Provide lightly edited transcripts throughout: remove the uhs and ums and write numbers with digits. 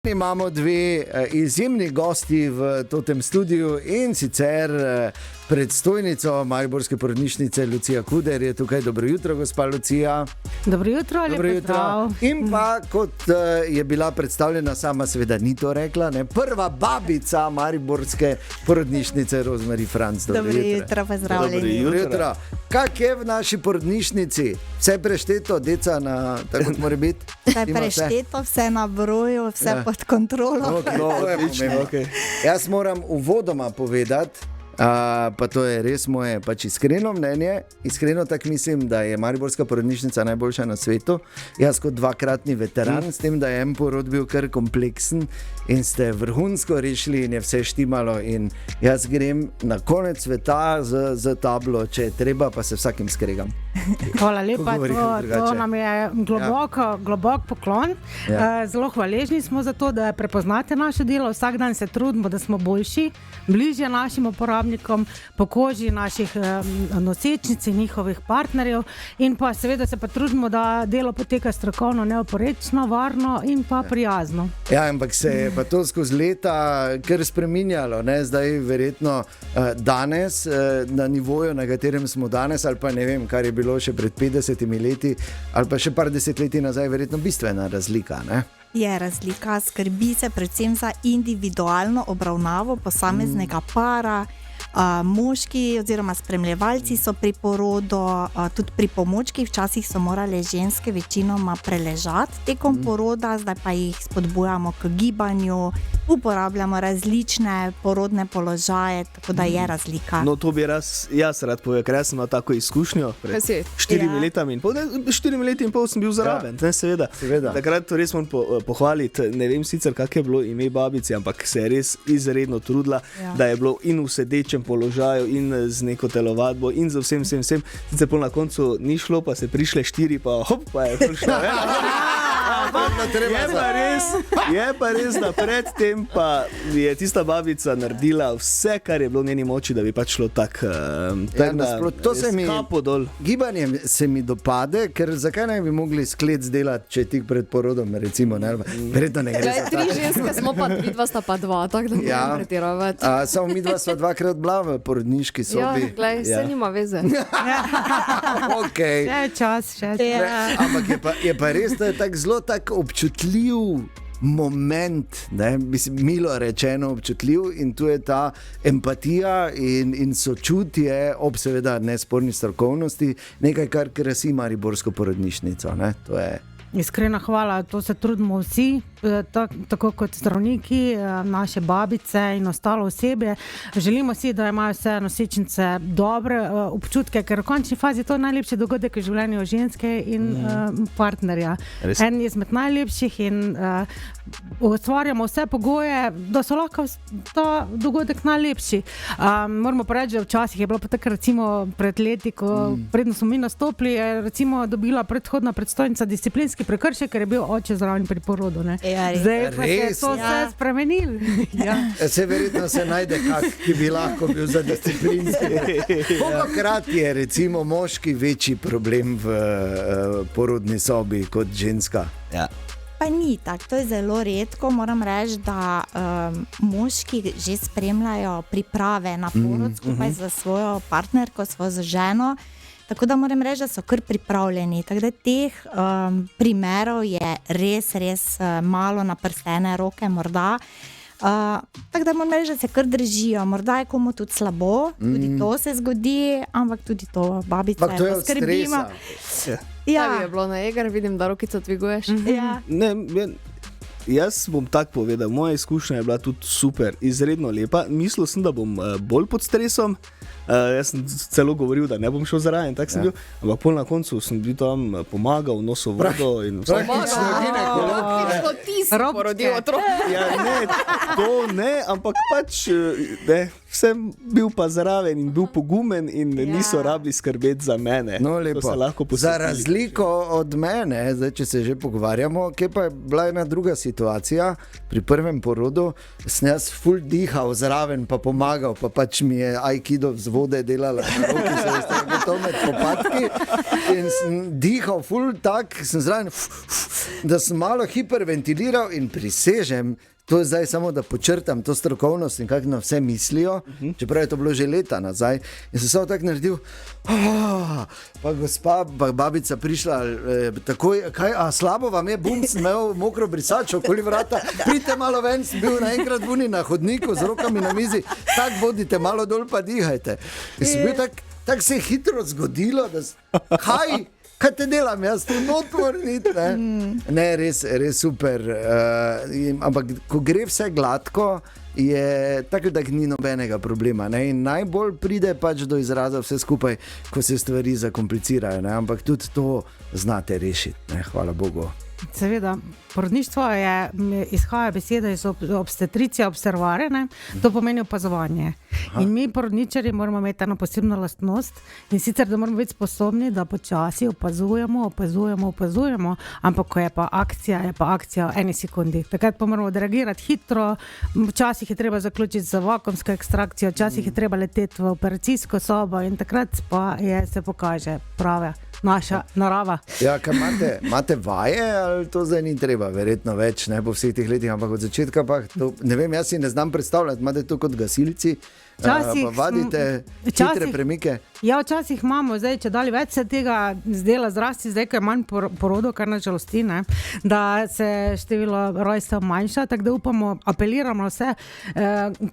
Imamo dve izjemni gosti v tem studiu in sicer predstojnico mariborske porodnišnice Lucija Kuder je tukaj. Dobro jutro, gospa Lucija. Dobro jutro, lepo zdrav. In pa, kot je bila predstavljena, sama seveda ni to rekla, ne? Prva babica mariborske porodnišnice Rosemary Franc. Dobro jutro, pozdravljeni. Dobro jutro. Kak je v naši porodnišnici? Vse prešteto, deca na, tako kot mora biti? Vse prešteto, vse na broju, vse pod kontrolo. Okay. Jaz moram uvodoma povedati, pa to je res moje pač iskreno mnenje. Iskreno tako mislim, da je mariborska porodnišnica najboljša na svetu. Jaz kot dvakratni veteran, s tem, da je en porod bil kar kompleksen in ste vrhunsko rešili in je vse štimalo. In jaz grem na konec sveta z tablo, če je treba, pa se vsakim skregam. Hvala lepa, to nam je globok poklon. Ja. Zelo hvaležni smo za to, da prepoznate naše delo. Vsak dan se trudimo, da smo boljši, bližje našim uporabnikom, po koži naših nosečnic in njihovih partnerjev. In pa seveda se pa trudimo, da delo poteka strokovno, neoporečno, varno in pa prijazno. Ja, ampak se je pa to skozi leta kar spreminjalo, ne? Zdaj verjetno danes na nivoju, na katerem smo danes, ali pa ne vem, kar je bilo še pred 50 leti, ali pa še par desetletij nazaj, verjetno bistvena razlika, ne? Je razlika, skrbi se predvsem za individualno obravnavo posameznega para. Moški oziroma spremljevalci so pri porodu, tudi pri pomočki, včasih so morale ženske večinoma preležati tekom poroda, zdaj pa jih spodbujamo k gibanju, uporabljamo različne porodne položaje, tako da je razlika. No, to bi jaz rad povedal, ker jaz sem imel tako izkušnjo pred 4 letami in pol. 4 leti in pol sem bil zraven, ne, seveda. Takrat to res moram pohvaliti, ne vem sicer, kak je bilo ime babici, ampak se je res izredno trudila, da je bilo in v sedečem položaju in z neko telovadbo in z vsem. Sicer pol na koncu ni šlo, pa se prišle 4, pa hop, pa je prišla. Je pa res, da predtem pa je tista babica naredila vse, kar je bilo v njeni moči, da bi pač šlo tako. Gibanje se mi dopade, ker zakaj ne bi mogli sklec delati, če tik pred porodom, recimo, ne? Verjetno ne gre za to. 3 ženske smo pa 2, sta pa 2, tako da ne moramo pretiravati. Samo mi 2 sva 2-krat bila v porodniški sobi. Ja, glej, vse nima veze. Okay. Še je čas, Ampak je pa res, da je zelo tak občutljiv moment, ne? Mislim, milo rečeno občutljiv, in tu je ta empatija in sočutje ob seveda nesporni strokovnosti, nekaj, kar krasi mariborsko porodnišnico, ne? To je iskrena hvala, to se trudimo vsi, tako kot zdravniki, naše babice in ostalo osebje. Želimo si, da imajo vse nosečnice dobre občutke, ker v končni fazi to je najlepši dogodek v življenju ženske in partnerja. En izmed najlepših in ustvarjamo vse pogoje, da so lahko ta dogodek najlepši. Moramo pa reči, da včasih je bilo pa tako, recimo pred leti, ko predno smo mi nastopili, je recimo dobila predhodna predstojnica disciplinski prekršek, ker je bil oče zraven pri porodu, ne? Zdaj pa se je to vse spremenili. Se verjetno se najde kak, ki bi lahko bil za disciplinski. Kolikokrat je recimo moški večji problem v porodni sobi kot ženska? Ja. Pa ni tako, to je zelo redko. Moram reči, da moški že spremljajo priprave na porod skupaj za svojo partnerko, svojo ženo. Tako da moram reči, da so kar pripravljeni. Tako da teh primerov je res malo, na prstene roke morda. Tako da moram reči, da se kar držijo. Morda je komu tudi slabo, tudi to se zgodi, ampak tudi to babica je poskrbima. Ja, je bilo na eger, vidim, da rokico dviguješ. Ne, jaz bom tako povedal, moja izkušnja je bila tudi super, izredno lepa. Mislil sem, da bom bolj pod stresom. Jaz sem celo govoril, da ne bom šel zraven, tako sem bil, ampak pol na koncu sem bil tam pomagal, nosil vodo in vse. Ti si porodil otrok. Ja, ne, to ne, ampak pač, ne, sem bil pa zraven in bil pogumen in niso rabili skrbeti za mene. No, lepo. Za razliko od mene, zdaj, če se že pogovarjamo, kje pa je bila ena druga situacija, pri prvem porodu sem jaz ful dihal zraven, pa pomagal, pa pač mi je aikido z vode delala na roki, se je to med popadki in sem dihal ful tak, sem zraven, da sem malo hiperventiliral in prisežem. To je zdaj samo, da počrtam to strokovnost in kako na vse mislijo, čeprav je to bilo že leta nazaj. In sem samo tako naredil, pa gospa, babica prišla, takoj, slabo vam je, bum, sem imel mokro brisačo okoli vrata, pridite malo ven, sem bil naenkrat vuni na hodniku z rokami na mizi, tak bodite, malo dol pa dihajte. In sem bil tak se je hitro zgodilo, da kaj te delam, jaz to notvornit, ne? Ne, res super, ampak ko gre vse gladko, je tako, da ni nobenega problema, ne? In najbolj pride pač do izraza vse skupaj, ko se stvari zakomplicirajo, ne? Ampak tudi to znate rešiti, ne? Hvala Bogu. Seveda, porodništvo izhaja beseda iz obstetricija, observare, ne? To pomeni opazovanje. In mi porodničari moramo imeti eno posebno lastnost in sicer, da moramo biti sposobni, da počasi opazujemo, ampak ko je pa akcija v eni sekundi. Takrat pa moramo odreagirati hitro, včasih je treba zaključiti za vakuumsko ekstrakcijo, včasih je treba leteti v operacijsko sobo in takrat pa se pokaže prava naša narava. Ja, kaj imate vaje ali to zdaj ni treba, verjetno več, ne po vseh teh letih, ampak od začetka pa, ne vem, jaz si ne znam predstavljati, imate to kot gasilci, pa vadite hitre premike? Ja, včasih imamo, zdaj, če dali več se tega zdela zrasti, zdaj, ko je manj porodov, kar nas žalosti, ne, da se število rojstev manjša, tako da upamo, apeliramo vse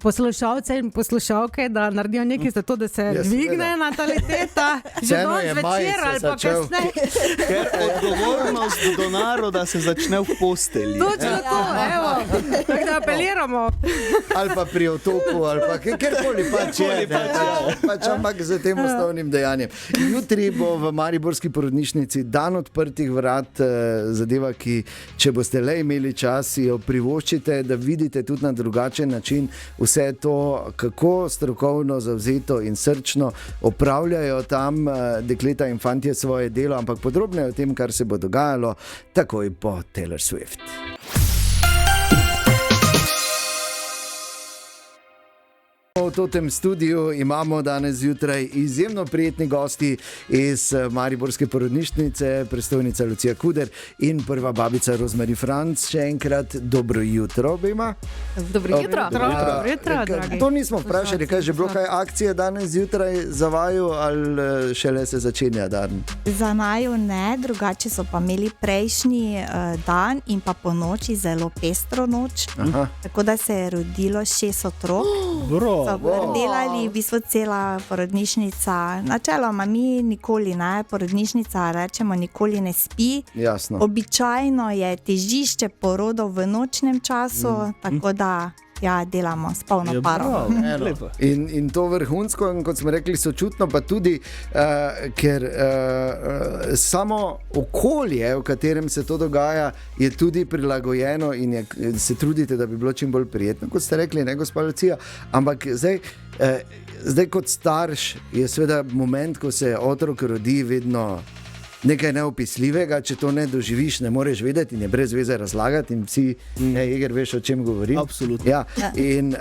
poslušalce in poslušalke, da naredijo nekaj za to, da se dvigne nataliteta, že danes večer ali pa kasneje. Ker odgovornost do naroda se začne v postelji. Točno to, evo, tako da apeliramo. Ali pa pri otoku, ali pa kjerkoli pač je, pač ampak za tem osnovnim dejanjem. Jutri bo v mariborski porodnišnici dan odprtih vrat, zadeva, ki, če boste le imeli čas, jo privoščite, da vidite tudi na drugačen način vse to, kako strokovno, zavzeto in srčno opravljajo tam dekleta in fantje svoje delo, ampak podrobneje o tem, kar se bo dogajalo, takoj po Taylor Swift. V tem studiu imamo danes zjutraj izjemno prijetni gosti iz mariborske porodnišnice, predstojnica Lucija Kuder in prva babica Rosemary Franc. Še enkrat dobro jutro obema. Dobro jutro, dragi. To nismo vprašali, kaj že bilo kaj akcije danes zjutraj za vaju ali šele se začenja dan? Za naju ne, drugače so pa imeli prejšnji dan in pa po noči zelo pestro noč. Tako da se je rodilo 6 otrok. Delali v bistvu cela porodnišnica. Načeloma mi nikoli ne, porodnišnica rečemo nikoli ne spi. Jasno. Običajno je težišče porodov v nočnem času, tako da delamo s polno paro. In to vrhunsko, kot smo rekli, sočutno, pa tudi, ker samo okolje, v katerem se to dogaja, je tudi prilagojeno in se trudite, da bi bilo čim bolj prijetno, kot ste rekli, ne, gospa Lucija, ampak zdaj kot starš je seveda moment, ko se otrok rodi, vedno nekaj neopisljivega, če to ne doživiš, ne moreš vedeti in je brez veze razlagati in vsi, Eger, veš, o čem govorim. Absolutno. Ja. In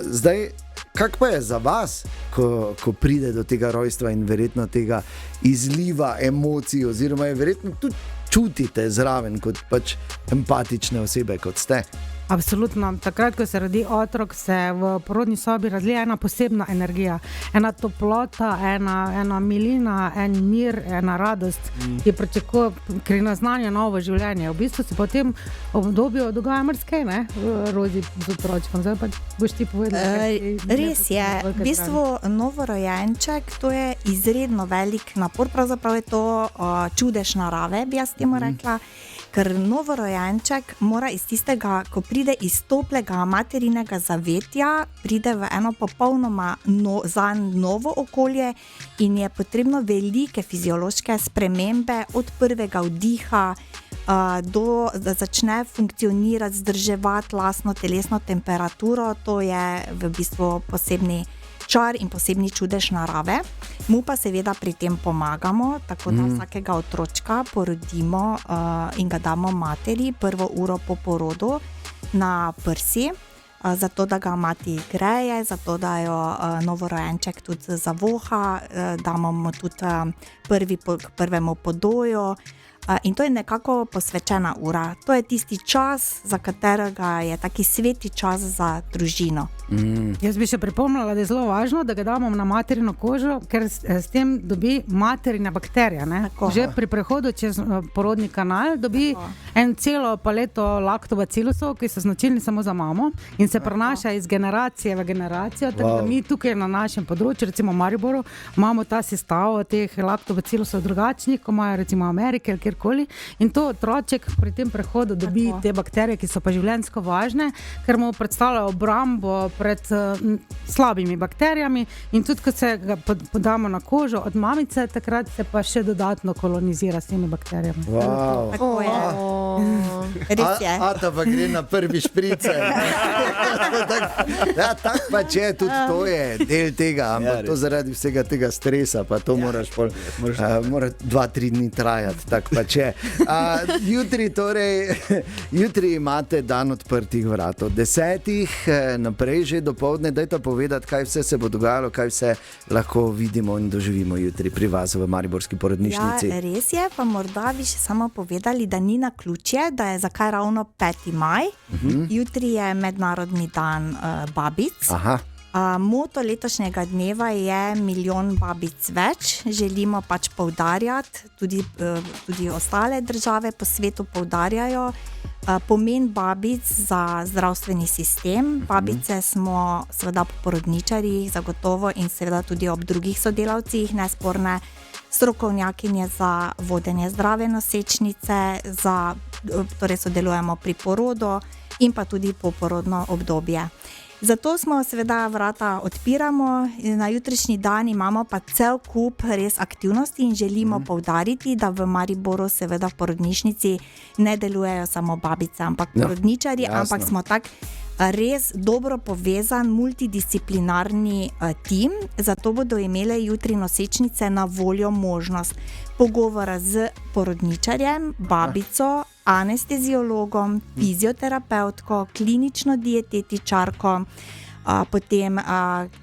zdaj, kak pa je za vas, ko pride do tega rojstva in verjetno tega izliva emocij, oziroma je verjetno tudi čutite zraven kot pač empatične osebe, kot ste? Absolutno. Takrat, ko se rodi otrok, se v porodni sobi razlije ena posebna energija, ena toplota, ena milina, en mir, ena radost, ki pričakuje, ker naznanja novo življenje. V bistvu se potem v obdobju dogaja marsikaj, ne, Rozi z otročkom. Zdaj pa boš ti povedala. Res je. V bistvu novorojenček, to je izredno velik napor, pravzaprav je to čudež narave, bi jaz temu rekla. Ker novorojenček mora iz tistega, ko pride iz toplega materinega zavetja, pride v eno popolnoma novo okolje in je potrebno velike fiziološke spremembe od prvega vdiha, da začne funkcionirati, zdrževati lastno telesno temperaturo, to je v bistvu posebni čar in posebni čudež narave. Mu pa seveda pri tem pomagamo, tako da vsakega otročka porodimo in ga damo materi prvo uro po porodu na prsi, zato da ga mati greje, zato da jo novorojenček tudi zavoha, damo mu tudi prvemu podoju. In to je nekako posvečena ura. To je tisti čas, za katerega je taki sveti čas za družino. Jaz bi še pripomnila, da je zelo važno, da ga damo na materino kožo, ker s tem dobi materina bakterija. Že pri prehodu čez porodni kanal dobi en celo paleto laktobacilusov, ki so značilni samo za mamo in se prenaša iz generacije v generacijo. Tako da mi tukaj na našem področju, recimo v Mariboru, imamo ta sestavo teh laktobacilusov drugačnih, ko imajo recimo Amerike ali kjerkoli. In to otroček pri tem prehodu dobi te bakterije, ki so pa življenjsko važne, ker mu predstavljajo obrambo pred slabimi bakterijami in tudi, ko se ga podamo na kožo od mamice, takrat se pa še dodatno kolonizira s temi bakterijami. Tako je. Res je. Ata pa gre na prvi šprice. Tak pa če, tudi to je del tega, ampak to zaradi vsega tega stresa, pa to moraš mora 2-3 dni trajati, tak pa če. Jutri imate dan odprtih vrat. Od 10 naprej že dopoldne, dajte povedati, kaj vse se bo dogajalo, kaj vse lahko vidimo in doživimo jutri pri vas v Mariborski porodnišnici. Ja, res je, pa morda bi še samo povedali, da ni naključje, da je zakaj ravno 5. maj. Jutri je mednarodni dan babic. Moto letošnjega dneva je milijon babic več. Želimo pač poudarjati, tudi ostale države po svetu poudarjajo pomen babic za zdravstveni sistem. Babice smo seveda po porodničarjih zagotovo in seveda tudi ob drugih sodelavcih nesporne strokovnjakinje za vodenje zdrave nosečnice, torej sodelujemo pri porodu in pa tudi poporodno obdobje. Zato smo seveda vrata odpiramo, na jutrišnji dan imamo pa cel kup res aktivnosti in želimo poudariti, da v Mariboru seveda v porodnišnici ne delujejo samo babice, ampak porodničarji, ampak smo tak res dobro povezan multidisciplinarni tim, zato bodo imele jutri nosečnice na voljo možnost pogovora z porodničarjem, babico, anesteziologom, fizioterapevtko, klinično dietetičarko, potem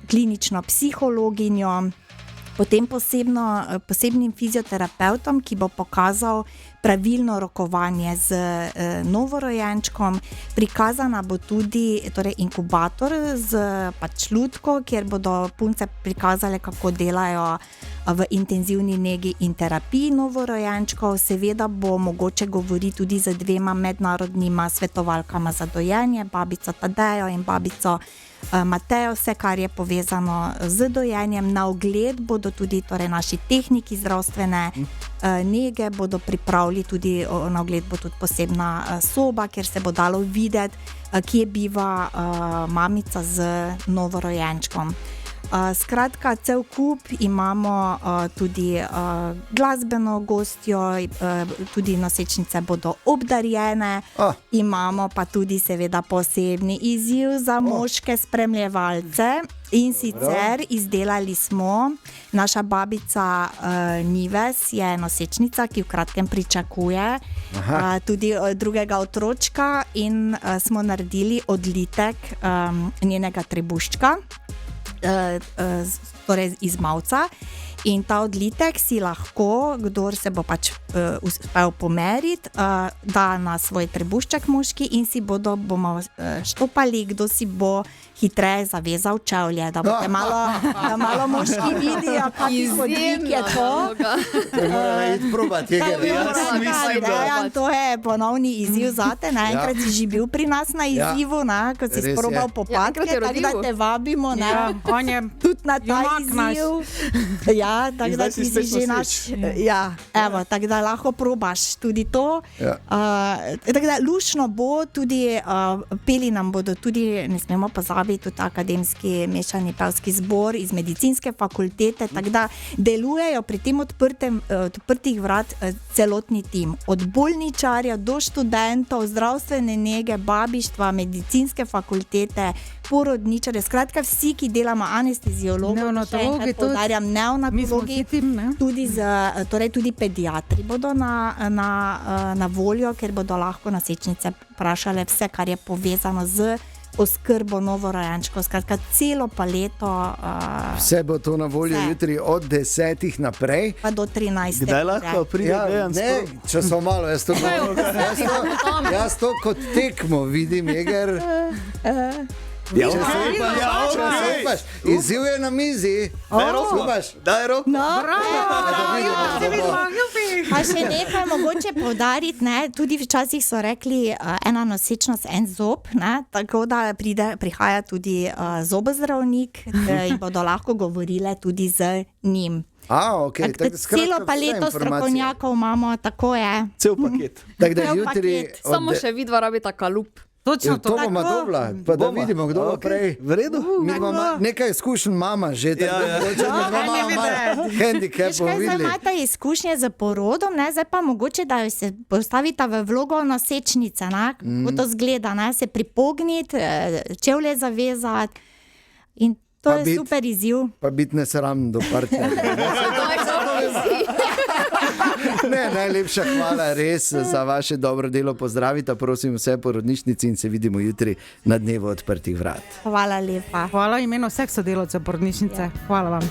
klinično psihologinjo, potem posebnim fizioterapevtom, ki bo pokazal pravilno rokovanje z novorojenčkom. Prikazana bo tudi inkubator z lutko, kjer bodo punce prikazale, kako delajo v intenzivni negi in terapiji novorojenčkov. Seveda bo mogoče govoriti tudi z 2 mednarodnima svetovalkama za dojenje, babico Tadejo in babico Matejo, vse, kar je povezano z dojenjem. Na ogled bodo tudi naši tehniki zdravstvene nege, bodo pripravili tudi, na ogled bo tudi posebna soba, kjer se bo dalo videti, kje biva mamica z novorojenčkom. Skratka, cel kup imamo tudi glasbeno gostjo, tudi nosečnice bodo obdarjene, imamo pa tudi seveda posebni izziv za moške spremljevalce. In sicer izdelali smo, naša babica Nives je nosečnica, ki v kratkem pričakuje tudi drugega otročka in smo naredili odlitek njenega trebuščka, torej iz mavca. In ta odlitek si lahko, kdor se bo pač uspel pomeriti, da na svoj trebušček moški in si bomo štopali, kdo si bo hitreje zavezal čevlje, da boste malo moški vidijo, kakšen hodnik je to. Morala iti probati, to je ponovni izziv zate. Enkrat si že bil pri nas na izzivu, ko si sprobal popadke, tako da te vabimo tudi na ta izziv. Ja, tako da ti si že naš. Ja, evo, tako da lahko probaš tudi to. Ja. Tako da lušno bo tudi, peli nam bodo tudi, ne smemo pozabiti, tudi akademski mešani pevski zbor iz medicinske fakultete, tako da delujejo pri tem odprtih vrat celotni tim. Od bolničarja do študentov, zdravstvene nege, babištva, medicinske fakultete, porodničarje, skratka vsi, ki delamo anesteziologi, neonatologi, tudi pediatri bodo na voljo, ker bodo lahko nosečnice vprašale vse, kar je povezano z oskrbo novorojenčkov, skratka celo paleto. Vse bo to na voljo jutri od 10 naprej. Pa do 13. Kdaj lahko pride Dejan? Če so malo, jaz to kot tekmo vidim, Jeger. Ja, izziv je na mizi. Daj roko. Pa še nekaj mogoče poudariti, tudi včasih so rekli ena nosečnost, en zob, tako da prihaja tudi zobozdravnik in bodo lahko govorile tudi z njim. Okay. Celo paleto strokovnjakov imamo, tako je. Cel paket. Samo še vidva rabita kalup. Točno to. To bomo dobila, pa da vidimo, kdo bo prej. V redu. Nekaj izkušenj mama že, tako da handicap bomo videli. Zdaj imate izkušnje z porodom, zdaj pa mogoče, da se postavita v vlogo nosečnice, kako to zgleda, se pripogniti, čevlje zavezati in to je super izziv. Pa biti nesram do partnerja. Najlepša hvala res za vaše dobro delo. Pozdravite, prosim, vse porodnišnici in se vidimo jutri na dnevu odprtih vrat. Hvala lepa. Hvala v imenu vseh sodelavcev porodnišnice. Hvala vam.